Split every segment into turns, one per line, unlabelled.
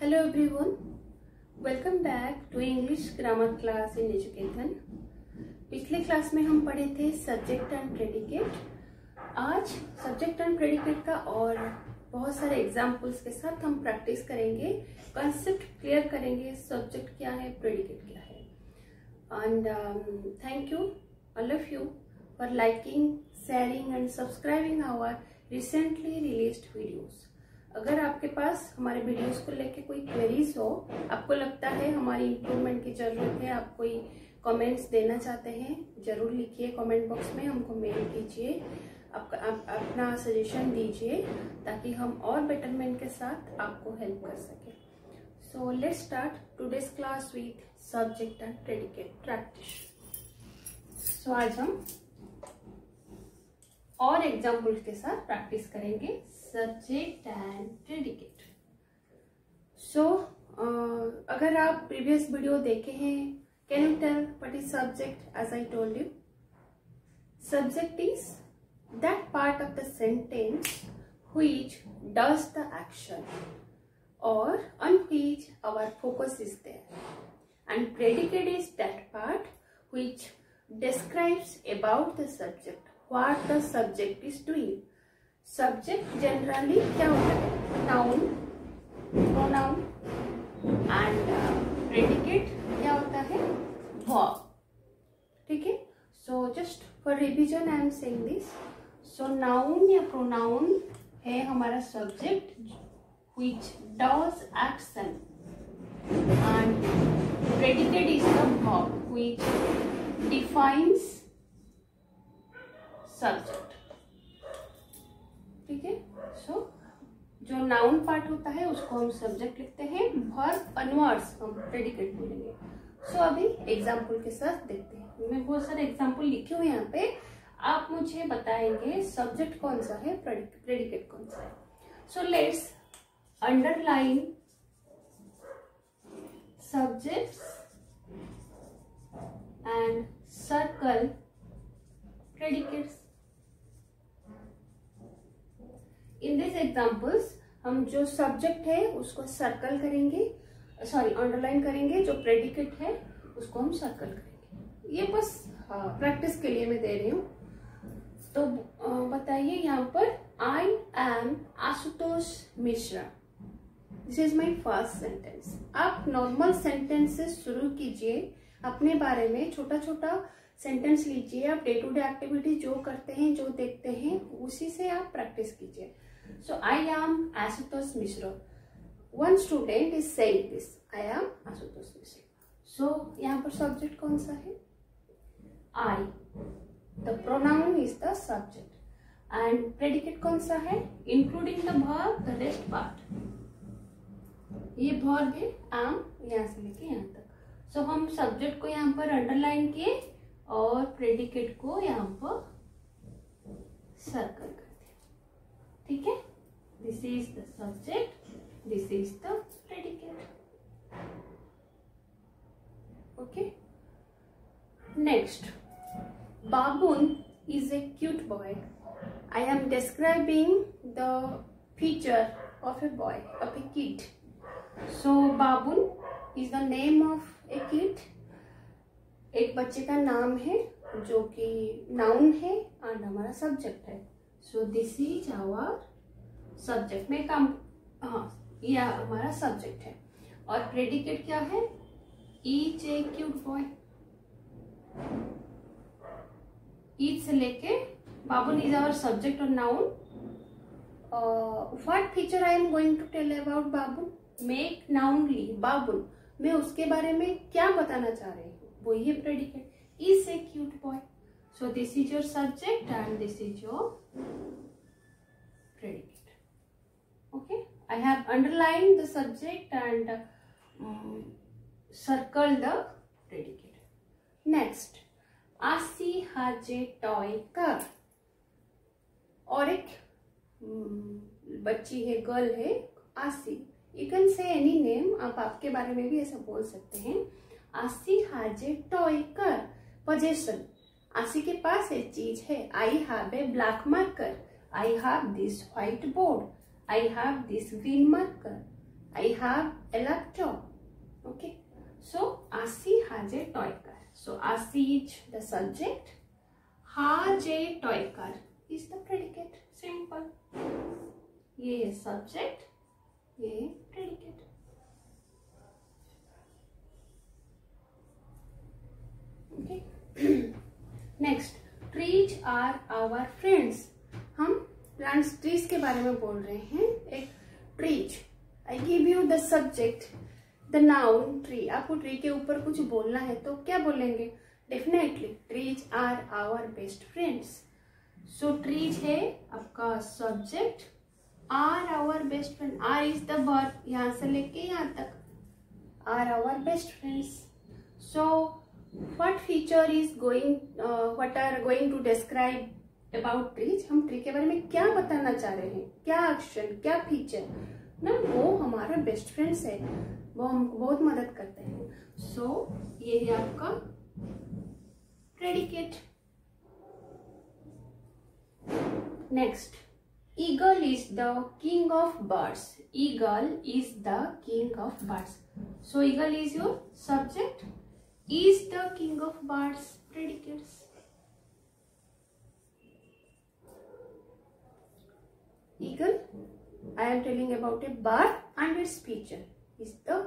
Hello everyone, welcome back to English grammar class in education। पिछले class में हम पढ़े थे सब्जेक्ट एंड प्रेडिकेट। आज सब्जेक्ट एंड प्रेडिकेट का और बहुत सारे एग्जाम्पल्स के साथ हम प्रैक्टिस करेंगे, कंसेप्ट क्लियर करेंगे, सब्जेक्ट क्या है, प्रेडिकेट क्या है। And thank you all of you for liking, sharing and subscribing our recently released videos. अगर आपके पास हमारे वीडियोस को लेके कोई क्वेरीज हो, आपको लगता है हमारी इम्प्रूवमेंट की जरूरत है, आप कोई कमेंट्स देना चाहते हैं, जरूर लिखिए कमेंट बॉक्स में, हमको मेल कीजिए, अपना सजेशन दीजिए ताकि हम और बेटरमेंट के साथ आपको हेल्प कर सके। So let's start today's class with subject and predicate practice. So आज हम और एग्जाम्पल्स के साथ प्रैक्टिस करेंगे सब्जेक्ट एंड प्रेडिकेट। सो अगर आप प्रीवियस वीडियो देखे हैं, can you tell what is subject? As I told you, subject is that part of the sentence which does the action or on which our focus is there, and predicate is that part which describes about the subject, what the subject is doing. Subject generally क्या होता है? Noun, pronoun, and predicate क्या होता है? Verb. ठीक है? So just for revision I am saying this. So noun या pronoun है हमारा subject which does action, and predicate is the verb which defines subject. ठीक है? सो जो नाउन पार्ट होता है उसको हम सब्जेक्ट लिखते हैं, वर्ब अनवर्ड्स हम प्रेडिकेट बोलेंगे। सो अभी एग्जाम्पल के साथ देखते हैं। मैं बहुत सारे एग्जाम्पल लिखे हुए यहाँ पे, आप मुझे बताएंगे सब्जेक्ट कौन सा है, प्रेडिकेट कौन सा है। So let's underline subjects and circle predicates. In these examples हम जो सब्जेक्ट है उसको सर्कल करेंगे, सॉरी अंडरलाइन करेंगे, जो प्रेडिकेट है उसको हम सर्कल करेंगे। ये बस प्रैक्टिस के लिए मैं दे रही हूँ। तो बताइए यहाँ पर, आई am Ashutosh Mishra. This is my first sentence. आप नॉर्मल सेंटेंस से शुरू कीजिए, अपने बारे में छोटा छोटा सेंटेंस लीजिए। आप डे टू डे एक्टिविटी जो करते हैं, जो देखते हैं, उसी से आप प्रैक्टिस कीजिए। So I am Ashutosh Mishra. One student is saying this, I am Ashutosh Mishra. So यहाँ पर सब्जेक्ट कौन सा है? I. The pronoun is the subject and predicate कौन सा है? Including the verb, the rest part. ये वर्ब है एम, यहाँ से लेके यहाँ तक। सो हम सब्जेक्ट को यहाँ पर अंडरलाइन किए और प्रेडिकेट को यहाँ पर सर्कल करते हैं। ठीक है? This is the subject, this is the predicate. Okay, next, Babun is a cute boy. I am describing the feature of a boy, of a kid. So Babun is the name of a kid. एक बच्चे का नाम है जो कि noun है और हमारा सब्जेक्ट है। So this is our subject में काम, हाँ, यह हमारा सब्जेक्ट है। और प्रेडिकेट क्या है? Is a cute boy। ईच से लेके बाबुन इज आवर सब्जेक्ट और noun. What feature I am going to tell about Babun? Make noun ली बाबुन, मैं उसके बारे में क्या बताना चाह रही हूँ, वो ये predicate. Is a cute boy. So this is your subject and this is your predicate. Okay, I have underline the subject and circle the predicate. Next, आसी हैज ए टॉय कार। और एक बच्ची है, गर्ल है, आसी। You can say any name, आप आपके बारे में भी ऐसा बोल सकते हैं। आसी has a toy car. Possession, आसी के पास एक चीज है। I have a black marker, I have this white board, I have this green marker, I have a laptop. Okay, so Asi has a toy car. So Asi is the subject, has a toy car is the predicate. Simple. ये है subject, ये है predicate. Okay. Next, trees are our friends. हम plants trees के बारे में बोल रहे हैं. एक trees, I give you the subject, the noun tree. आपको ट्री के ऊपर कुछ बोलना है तो क्या बोलेंगे? Definitely trees are our best friends. So trees है आपका सब्जेक्ट, are our best friend, are is the verb, यहां से लेके यहां तक, are our best friends. So what feature is going what are going to describe about trees? हम tree के बारे में क्या बताना चाह रहे हैं, क्या एक्शन, क्या फीचर ना, वो हमारा बेस्ट फ्रेंड्स है, वो हमको बहुत मदद करते हैं. सो ये है आपका predicate. Next, eagle is the king of birds. Eagle is the king of birds. So eagle is your subject, is the king of birds, predicates. Eagle, I am telling about a bird and its feature. Is the,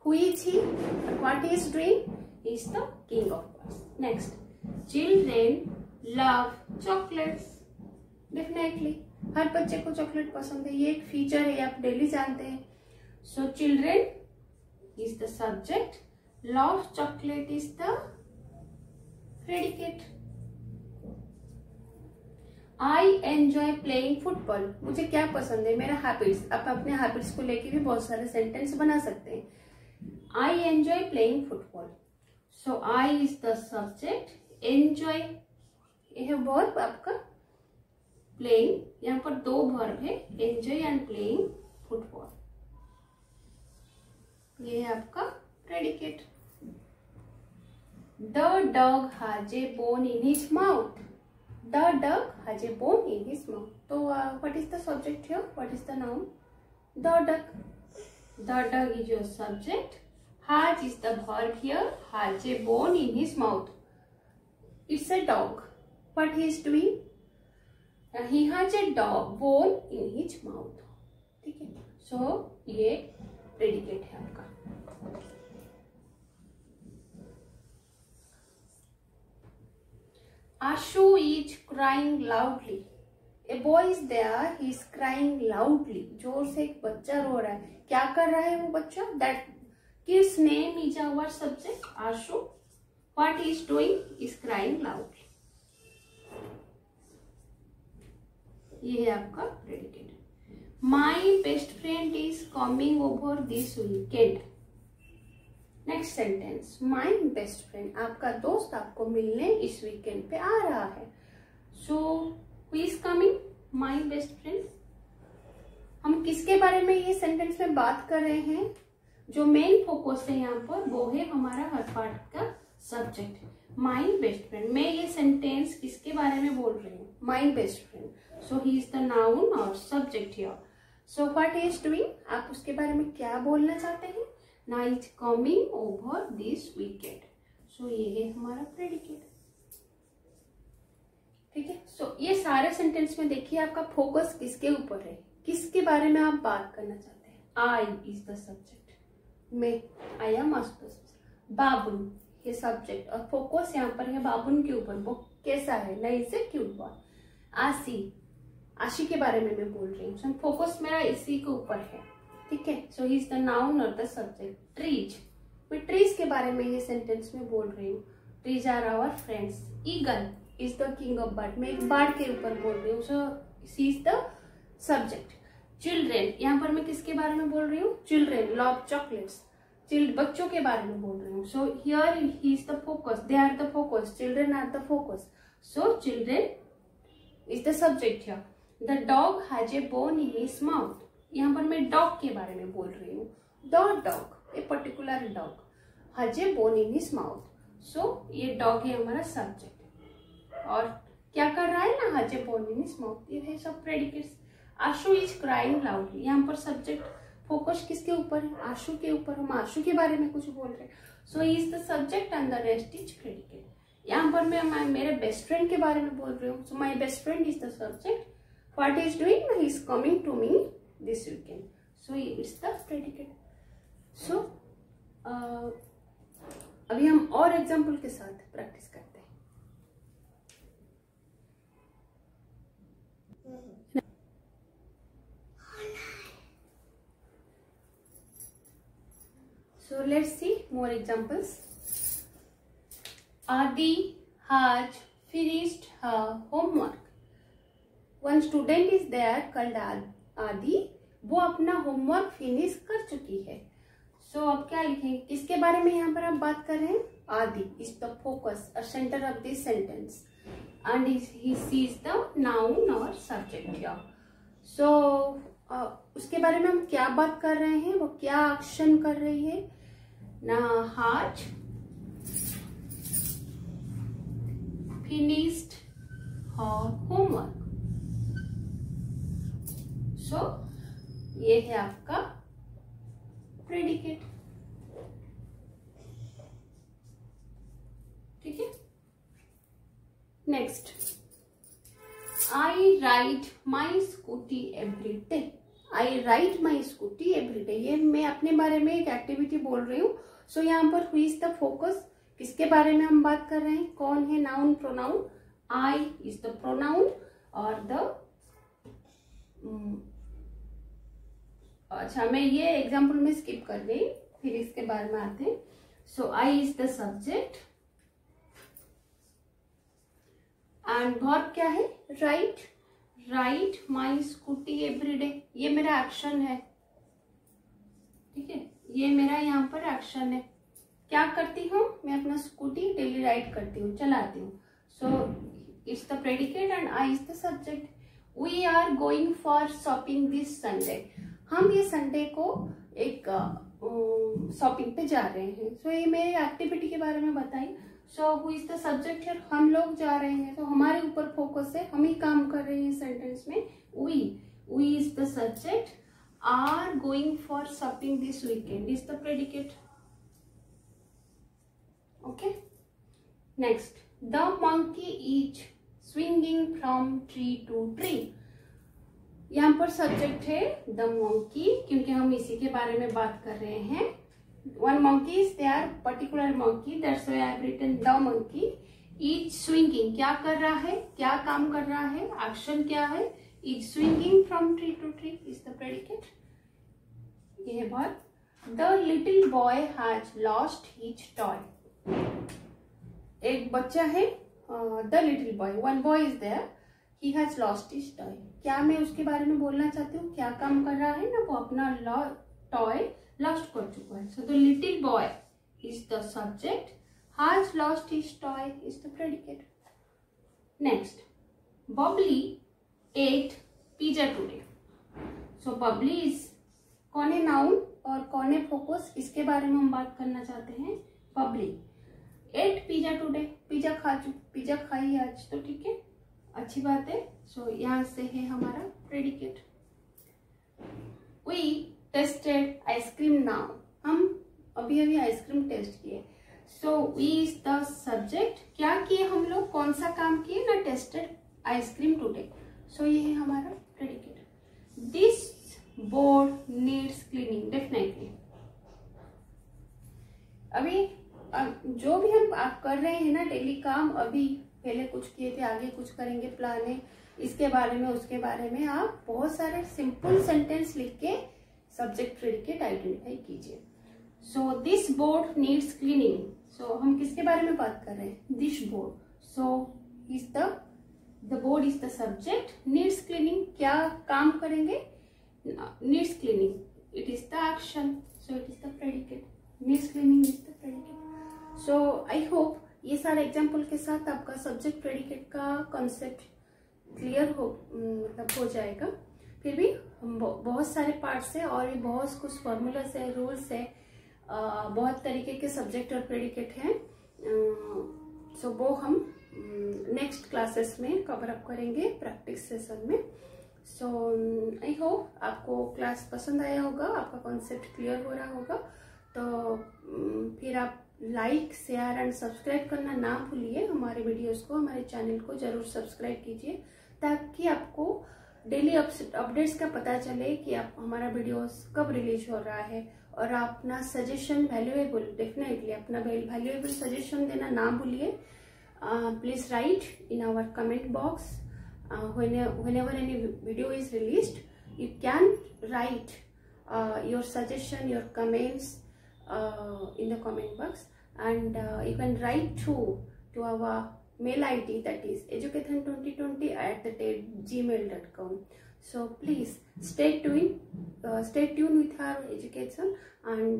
who is he and what he is doing? Is the king of birds. Next, children love chocolates. Definitely हर बच्चे को chocolate पसंद है, ये एक feature है, आप daily जानते हैं. So children is the subject, love chocolate is the predicate. I enjoy playing football. मुझे क्या पसंद है, मेरा हैबिट्स. आप अपने हैबिट्स को लेके भी बहुत सारे सेंटेंस बना सकते हैं. I enjoy playing football. So I is the subject, enjoy ये है वर्ब आपका, playing यहाँ पर दो वर्ब है, enjoy and playing football. ये है आपका predicate. The dog has a bone in his mouth. The dog has a bone in his mouth. So what is the subject here? What is the noun? The duck. The dog is your subject. Has is the verb here. Has a bone in his mouth. It's a dog. What he is doing? He has a dog bone in his mouth. ठीक है. So ये predicate है आपका. Ashu is crying loudly. A boy is there. He is crying loudly. जोर से एक बच्चा रो रहा है. क्या कर रहा है वो बच्चा? That kid's name is our subject. Ashu. What he is doing is crying loudly. ये है आपका predicate. My best friend is coming over this weekend. Next sentence, my best friend, आपका दोस्त आपको मिलने इस वीकेंड पे आ रहा है. So who is coming? My best friend. हम किसके बारे में ये सेंटेंस में बात कर रहे हैं? जो मेन फोकस है यहाँ पर वो है हमारा हर पार्ट का सब्जेक्ट, माई बेस्ट फ्रेंड. मैं ये सेंटेंस किसके बारे में बोल रही हूँ? My best friend. So he is the noun और subject here. So what he is doing, आप उसके बारे में क्या बोलना चाहते हैं? Now it's coming over this weekend. So ये है हमारा predicate. ठीक है. सो ये सारे सेंटेंस में देखिए आपका फोकस किसके ऊपर है, किसके बारे में आप बात करना चाहते हैं. I is the subject. मैं, I am also. बाबुन ये सब्जेक्ट और फोकस यहाँ पर है बाबुन के ऊपर. वो कैसा है, नाइस है, क्यूट बॉय. आशी, आशी के बारे में मैं बोल रही हूँ. फोकस मेरा इसी के ऊपर है. ठीक है. So he is the noun और द सब्जेक्ट. ट्रीज, मैं ट्रीज के बारे में ये सेंटेंस में बोल रही हूँ. Trees are our friends. Eagle is the king of bird, मैं एक बर्ड के ऊपर बोल रही हूँ. So she is the subject. Children, यहाँ पर मैं किसके बारे में बोल रही हूँ? चिल्ड्रेन लव चॉकलेट्स, बच्चों के बारे में बोल रही हूँ. So here he is the focus, they are the focus, children are the focus. So children is the subject here. The dog has a bone in his mouth. यहाँ पर मैं डॉग के बारे में बोल रही हूँ. The dog, a particular dog, has a bone in his mouth. So ये डॉग है हमारा सब्जेक्ट और क्या कर रहा है ना, has a bone in his mouth. ये है सब predicates. Ashu is crying loudly, यहाँ पर सब्जेक्ट फोकस किसके ऊपर है? आशु के ऊपर। हम आशु के बारे में कुछ बोल रहे हैं। So he is the subject and the rest is predicate. यहाँ पर मैं मेरे बेस्ट फ्रेंड के बारे में बोल रही हूँ। So my best friend is the subject. What is doing? He is coming to me this weekend. So it's the predicate. So अभी हम और एग्जाम्पल के साथ प्रैक्टिस करते हैं। So let's see more examples. Adi has finished her homework. One student is there called Adi. वो अपना homework finish कर चुकी है। So अब क्या लिखेंगे? किसके बारे में यहाँ पर आप बात कर रहे हैं? Adi is the focus or center of this sentence, and he sees the noun or subject here. So उसके बारे में हम क्या बात कर रहे हैं? वो क्या एक्शन कर रही है? ना has finished her homework. So ये है आपका प्रेडिकेट। ठीक है। Next, I ride my scooty every day. I ride my scooty every day, ये मैं अपने बारे में एक एक्टिविटी बोल रही हूँ। सो यहाँ पर हुई इज द फोकस, किसके बारे में हम बात कर रहे हैं? कौन है? Noun, pronoun. I is the pronoun और द अच्छा, मैं ये एग्जाम्पल में स्किप कर गई, फिर इसके बारे में आते हैं। So I is the subject and verb क्या है? Right. Ride my scooty every day, ये मेरा एक्शन है। ठीक है, ये मेरा यहाँ पर एक्शन है। क्या करती हूँ मैं? अपना स्कूटी डेली राइड करती हूँ, चलाती हूँ। So it's the predicate and I is the subject. We are going for shopping this Sunday. हम ये संडे को एक शॉपिंग पे जा रहे हैं। सो ये मेरी एक्टिविटी के बारे में बताई। So who is the subject है? हम लोग जा रहे हैं, तो हमारे ऊपर फोकस है, हम ही काम कर रहे हैं सेंटेंस में। We is the subject, are going for shopping this weekend is the predicate. Okay, next, the monkey is swinging from tree to tree. यहाँ पर सब्जेक्ट है द मंकी, क्योंकि हम इसी के बारे में बात कर रहे हैं। One monkey is there, particular monkey, that's why I have written the monkey is swinging. क्या कर रहा है? क्या काम कर रहा है? एक्शन क्या है? Is swinging from tree to tree is the predicate. ये है verb. The little boy has lost his toy. एक बच्चा है, the little boy, one boy is there, he has lost his toy. क्या मैं उसके बारे में बोलना चाहती हूँ? क्या काम कर रहा है ना? वो अपना टॉय लॉस्ट कर चुका है। So the little boy is the subject, has lost his toy is the predicate. Next, Bubbly ate pizza today. So Bubbly is, कौन है नाउन और कौन है फोकस? इसके बारे में हम बात करना चाहते हैं। Bubbly ate pizza today, pizza खाई आज, तो ठीक है, अच्छी बात है। सो यहाँ से है हमारा predicate. We tasted ice cream now, हम अभी आइसक्रीम टेस्ट किए। So we is the subject, क्या किए हम लोग? कौन सा काम किए ना? Tested ice cream today. सो ये है हमारा predicate. This board needs cleaning, definitely. अभी जो भी हम कर रहे हैं ना डेली काम, अभी पहले कुछ किए थे, आगे कुछ करेंगे, प्लान है, इसके बारे में उसके बारे में आप बहुत सारे सिंपल सेंटेंस लिख के सब्जेक्ट प्रेडिकेट आइडेंटिफाई कीजिए। So this board needs cleaning. So हम किसके बारे में बात कर रहे हैं? This board. So is the board is the subject, needs cleaning, क्या काम करेंगे? Needs cleaning, it is the action, so it is the predicate. Needs cleaning is the predicate. So I hope ये सारे एग्जाम्पल के साथ आपका subject predicate का concept clear हो जाएगा। फिर भी बहुत सारे पार्ट्स है और ये बहुत कुछ फॉर्मूलास है, रूल्स है, बहुत तरीके के सब्जेक्ट और प्रेडिकेट हैं। सो वो हम नेक्स्ट क्लासेस में कवर अप करेंगे प्रैक्टिस सेशन में। सो आई होप आपको क्लास पसंद आया होगा, आपका कॉन्सेप्ट क्लियर हो रहा होगा। तो फिर आप लाइक, शेयर एंड सब्सक्राइब करना ना भूलिए। हमारे वीडियोस को, हमारे चैनल को जरूर सब्सक्राइब कीजिए, ताकि आपको डेली अपडेट्स का पता चले कि आप हमारा वीडियोस कब रिलीज हो रहा है। और आप अपना सजेशन वैल्यूएबल, डेफिनेटली अपना वैल्यूएबल सजेशन देना ना भूलिए। Please write in our comment box whenever any video is released. You can write your suggestion, your comments in the comment box, and you can write to our mail ID, that is educathon2020@gmail.com. So please stay tuned with our education, and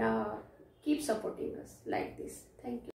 keep supporting us like this. Thank you.